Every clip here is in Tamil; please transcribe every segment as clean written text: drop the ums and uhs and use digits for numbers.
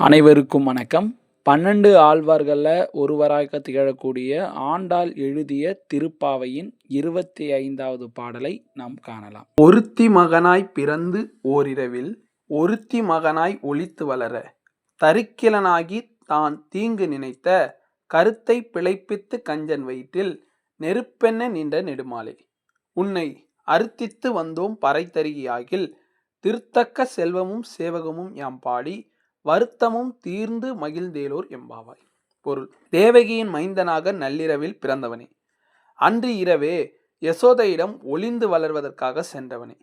அனைவருக்கும் வணக்கம். 12 ஆழ்வார்களில் ஒருவராக திகழக்கூடிய ஆண்டாள் எழுதிய திருப்பாவையின் 25வது பாடலை நாம் காணலாம். ஒருத்தி மகனாய் பிறந்து ஓரிரவில் ஒருத்தி மகனாய் ஒளித்து வளர தரிக்கிலனாகி தான் தீங்கு நினைத்த கருத்தை பிழைப்பித்து கஞ்சன் வயிற்றில் நெருப்பென்ன நின்ற நெடுமாலே உன்னை அறுத்தித்து வந்தோம் பறைத்தருகியாகில் திருத்தக்க செல்வமும் சேவகமும் யாம் பாடி வருத்தமும் தீர்ந்து மகிழ்ந்தேலோர் எம்பாவாய். பொருள்: தேவகியின் மைந்தனாக நள்ளிரவில் பிறந்தவனே, அன்று இரவே யசோதையிடம் ஒளிந்து வளர்வதற்காக சென்றவனே,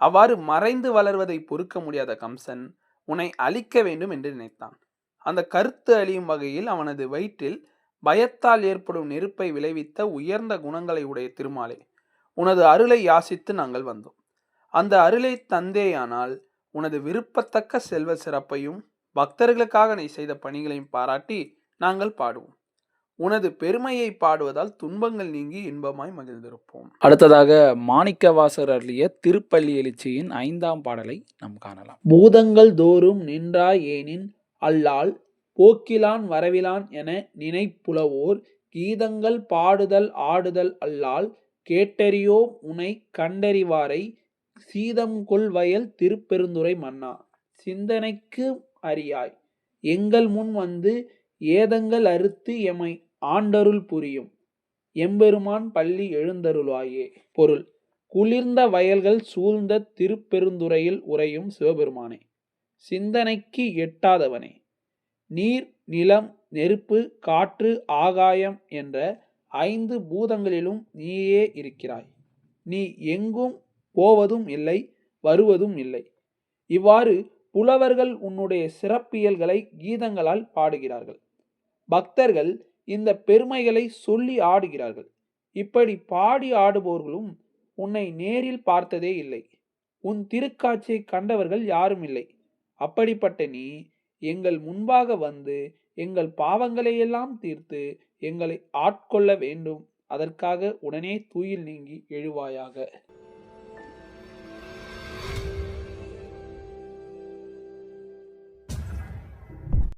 அவ்வாறு மறைந்து வளர்வதை பொறுக்க முடியாத கம்சன் உன்னை அழிக்க வேண்டும் என்று நினைத்தான். அந்த கருத்து அழியும் வகையில் அவனது வயிற்றில் பயத்தால் ஏற்படும் நெருப்பை விளைவித்த உயர்ந்த குணங்களை உடைய திருமாலே, உனது அருளை யாசித்து நாங்கள் வந்தோம். அந்த அருளை தந்தேயானால் உனது விருப்பத்தக்க செல்வ சிறப்பையும் பக்தர்களுக்காக நீ செய்த பணிகளையும் பாராட்டி நாங்கள் பாடுவோம். உனது பெருமையை பாடுவதால் துன்பங்கள் நீங்கி இன்பமாய் மகிழ்ந்திருப்போம். அடுத்ததாக மாணிக்கவாசகர் அருளிய திருப்பள்ளி எழுச்சியின் 5ஆம் பாடலை நாம் காணலாம். பூதங்கள் தோறும் நின்றாய் ஏனின் அல்லால் போக்கிலான் வரவிலான் என நினைப்புலவோர் கீதங்கள் பாடுதல் ஆடுதல் அல்லால் கேட்டறியோம் உனை கண்டறிவாரை சீதம்கொள் வயல் திருப்பெருந்துறை மன்னா சிந்தனைக்கு அறியாய் எங்கள் முன் வந்து ஏதங்கள் அறுத்து எமை ஆண்டருள் புரியும் எம்பெருமான் பள்ளி எழுந்தருளாயே. பொருள்: குளிர்ந்த வயல்கள் சூழ்ந்த திருப்பெருந்துறையில் உறையும் சிவபெருமானே, சிந்தனைக்கு எட்டாதவனே, நீர், நிலம், நெருப்பு, காற்று, ஆகாயம் என்ற 5 பூதங்களிலும் நீயே இருக்கிறாய். நீ எங்கும் போவதும் இல்லை, வருவதும் இல்லை. இவ்வாறு புலவர்கள் உன்னுடைய சிறப்பியல்களை கீதங்களால் பாடுகிறார்கள். பக்தர்கள் இந்த பெருமைகளை சொல்லி ஆடுகிறார்கள். இப்படி பாடி ஆடுபவர்களும் உன்னை நேரில் பார்த்ததே இல்லை. உன் திருக்காட்சியை கண்டவர்கள் யாரும் இல்லை. அப்படிப்பட்ட நீ எங்கள் முன்பாக வந்து எங்கள் பாவங்களையெல்லாம் தீர்த்து எங்களை ஆட்கொள்ள வேண்டும். அதற்காக உடனே தூயில் நீங்கி எழுவாயாக.